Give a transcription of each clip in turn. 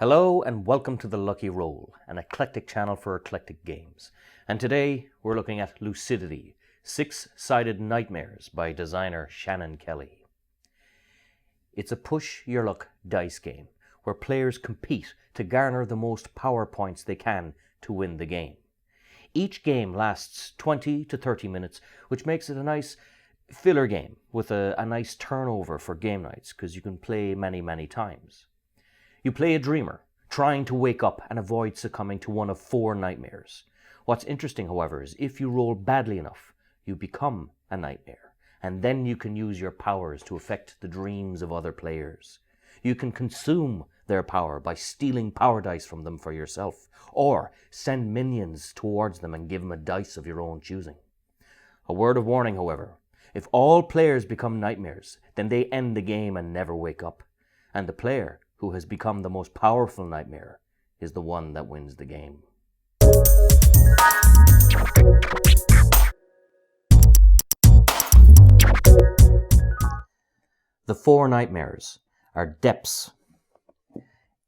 Hello and welcome to The Lucky Roll, an eclectic channel for eclectic games. And today we're looking at Lucidity, Six-Sided Nightmares by designer Shannon Kelly. It's a push-your-luck dice game where players compete to garner the most power points they can to win the game. Each game lasts 20 to 30 minutes, which makes it a nice filler game with a nice turnover for game nights because you can play many times. You play a dreamer, trying to wake up and avoid succumbing to one of 4 nightmares. What's interesting, however, is if you roll badly enough, you become a nightmare, and then you can use your powers to affect the dreams of other players. You can consume their power by stealing power dice from them for yourself, or send minions towards them and give them a dice of your own choosing. A word of warning, however, if all players become nightmares, then they end the game and never wake up, and the player who has become the most powerful nightmare is the one that wins the game. The 4 nightmares are depths,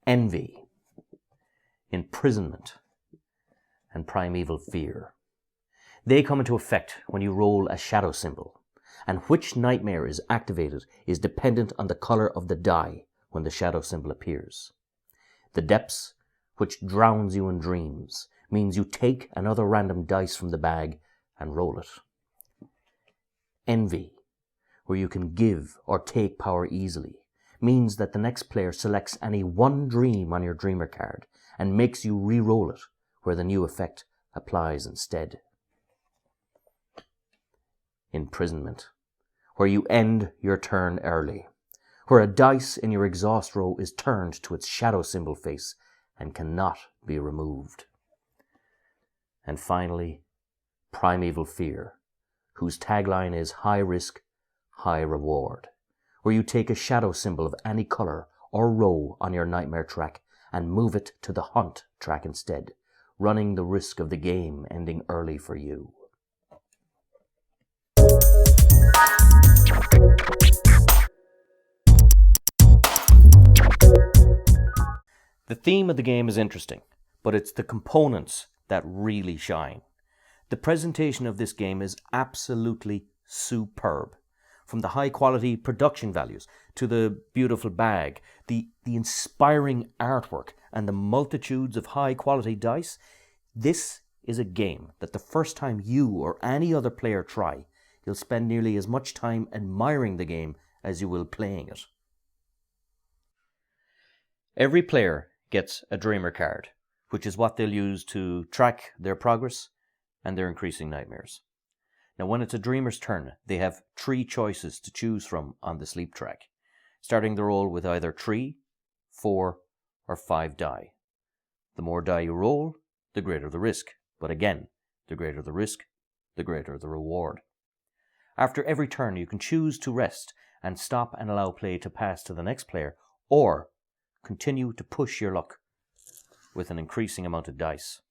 envy, imprisonment, and primeval fear. They come into effect when you roll a shadow symbol, and which nightmare is activated is dependent on the color of the die when the shadow symbol appears. The depths, which drowns you in dreams, means you take another random dice from the bag and roll it. Envy, where you can give or take power easily, means that the next player selects any one dream on your dreamer card and makes you re-roll it where the new effect applies instead. Imprisonment, where you end your turn early, where a dice in your exhaust row is turned to its shadow symbol face and cannot be removed. And finally, primeval fear, whose tagline is high risk, high reward, where you take a shadow symbol of any color or row on your nightmare track and move it to the hunt track instead, running the risk of the game ending early for you. The theme of the game is interesting, but it's the components that really shine. The presentation of this game is absolutely superb. From the high quality production values to the beautiful bag, the inspiring artwork and the multitudes of high quality dice, this is a game that the first time you or any other player try, you'll spend nearly as much time admiring the game as you will playing it. Every player gets a dreamer card, which is what they'll use to track their progress and their increasing nightmares. Now, when it's a dreamer's turn, they have 3 choices to choose from on the sleep track, starting the roll with either 3, 4, or 5 die. The more die you roll, the greater the risk, but again, the greater the risk, the greater the reward. After every turn, you can choose to rest and stop and allow play to pass to the next player, or continue to push your luck with an increasing amount of dice.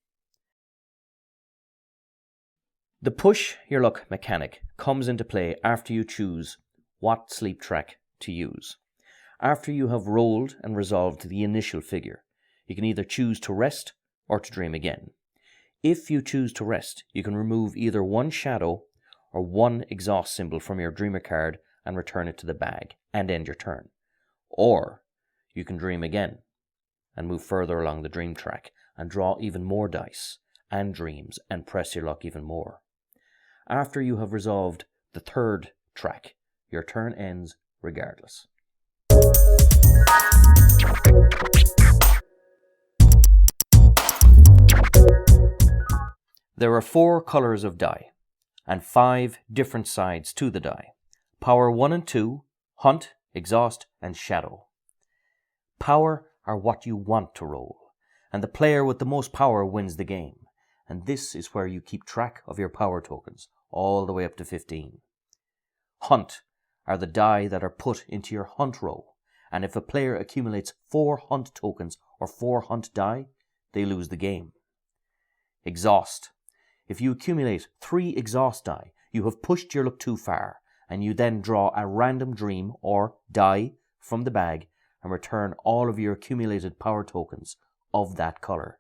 The push your luck mechanic comes into play after you choose what sleep track to use. After you have rolled and resolved the initial figure, you can either choose to rest or to dream again. If you choose to rest, you can remove either 1 shadow or 1 exhaust symbol from your dreamer card and return it to the bag and end your turn. Or you can dream again and move further along the dream track and draw even more dice and dreams and press your luck even more. After you have resolved the 3rd track, your turn ends regardless. There are 4 colors of die and 5 different sides to the die. Power 1 and 2, hunt, exhaust, and shadow. Power are what you want to roll, and the player with the most power wins the game. And this is where you keep track of your power tokens, all the way up to 15. Hunt are the die that are put into your hunt row, and if a player accumulates 4 hunt tokens or 4 hunt die, they lose the game. Exhaust. If you accumulate 3 exhaust die, you have pushed your luck too far, and you then draw a random dream or die from the bag and return all of your accumulated power tokens of that color.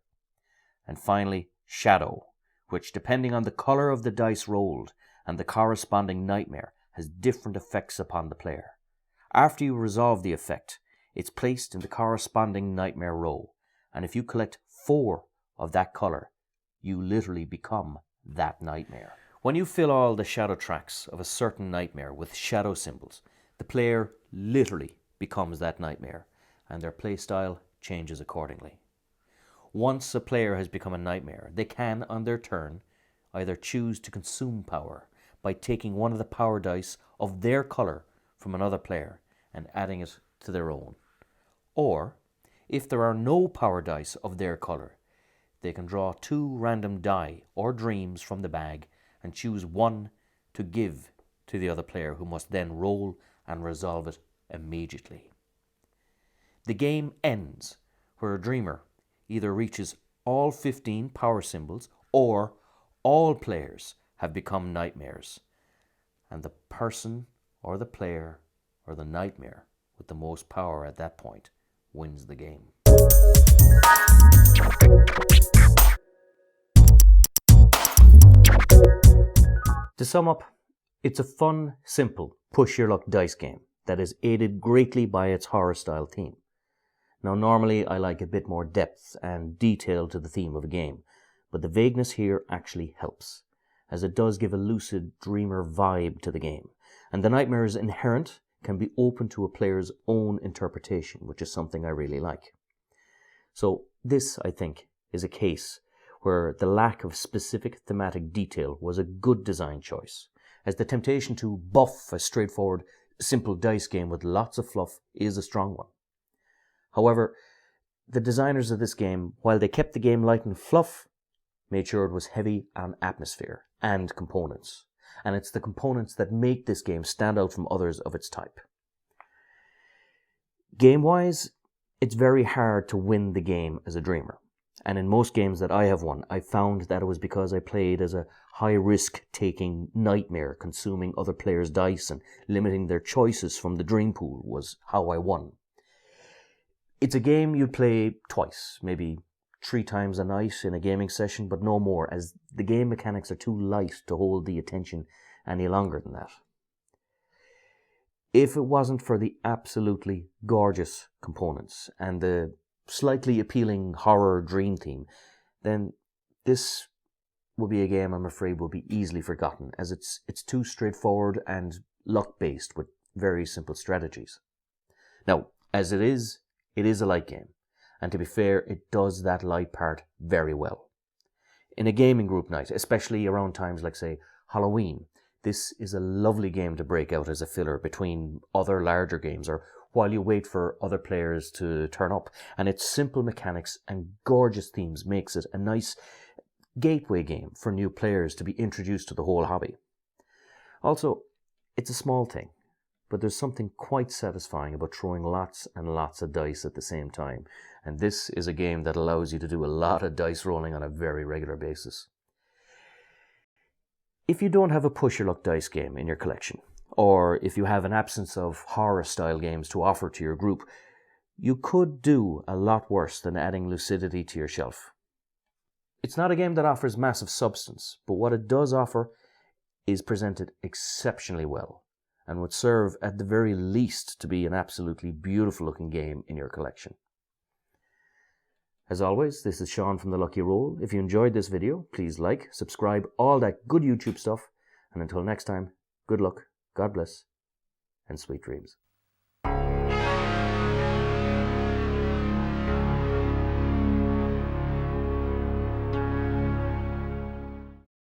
And finally, Shadow, which, depending on the color of the dice rolled and the corresponding nightmare, has different effects upon the player. After you resolve the effect, it's placed in the corresponding nightmare row, and if you collect 4 of that color, you literally become that nightmare. When you fill all the shadow tracks of a certain nightmare with shadow symbols, the player literally becomes that nightmare, and their playstyle changes accordingly. Once a player has become a nightmare, they can, on their turn, either choose to consume power by taking one of the power dice of their color from another player and adding it to their own. Or, if there are no power dice of their color, they can draw 2 random die or dreams from the bag and choose one to give to the other player, who must then roll and resolve it immediately. The game ends where a dreamer either reaches all 15 power symbols or all players have become nightmares, and the person or the player or the nightmare with the most power at that point wins the game. To sum up, it's a fun, simple, push-your-luck dice game that is aided greatly by its horror-style theme. Now, normally I like a bit more depth and detail to the theme of a game, but the vagueness here actually helps, as it does give a lucid, dreamer vibe to the game, and the nightmares inherent can be open to a player's own interpretation, which is something I really like. So this, I think, is a case where the lack of specific thematic detail was a good design choice, as the temptation to buff a straightforward, simple dice game with lots of fluff is a strong one. However, the designers of this game, while they kept the game light and fluff, made sure it was heavy on atmosphere and components. And it's the components that make this game stand out from others of its type. Game-wise, it's very hard to win the game as a dreamer. And in most games that I have won, I found that it was because I played as a high-risk taking nightmare, consuming other players' dice and limiting their choices from the dream pool was how I won. It's a game you'd play twice, maybe 3 times a night in a gaming session, but no more, as the game mechanics are too light to hold the attention any longer than that. If it wasn't for the absolutely gorgeous components and the slightly appealing horror dream theme, then this would be a game I'm afraid would be easily forgotten, as it's too straightforward and luck-based with very simple strategies. Now, as it is a light game, and to be fair, it does that light part very well. In a gaming group night, especially around times like, say, Halloween, this is a lovely game to break out as a filler between other larger games or while you wait for other players to turn up. And its simple mechanics and gorgeous themes makes it a nice gateway game for new players to be introduced to the whole hobby. Also, it's a small thing, but there's something quite satisfying about throwing lots and lots of dice at the same time. And this is a game that allows you to do a lot of dice rolling on a very regular basis. If you don't have a push-your-luck dice game in your collection, or if you have an absence of horror-style games to offer to your group, you could do a lot worse than adding Lucidity to your shelf. It's not a game that offers massive substance, but what it does offer is presented exceptionally well, and would serve at the very least to be an absolutely beautiful-looking game in your collection. As always, this is Sean from The Lucky Roll. If you enjoyed this video, please like, subscribe, all that good YouTube stuff. And until next time, good luck, God bless, and sweet dreams.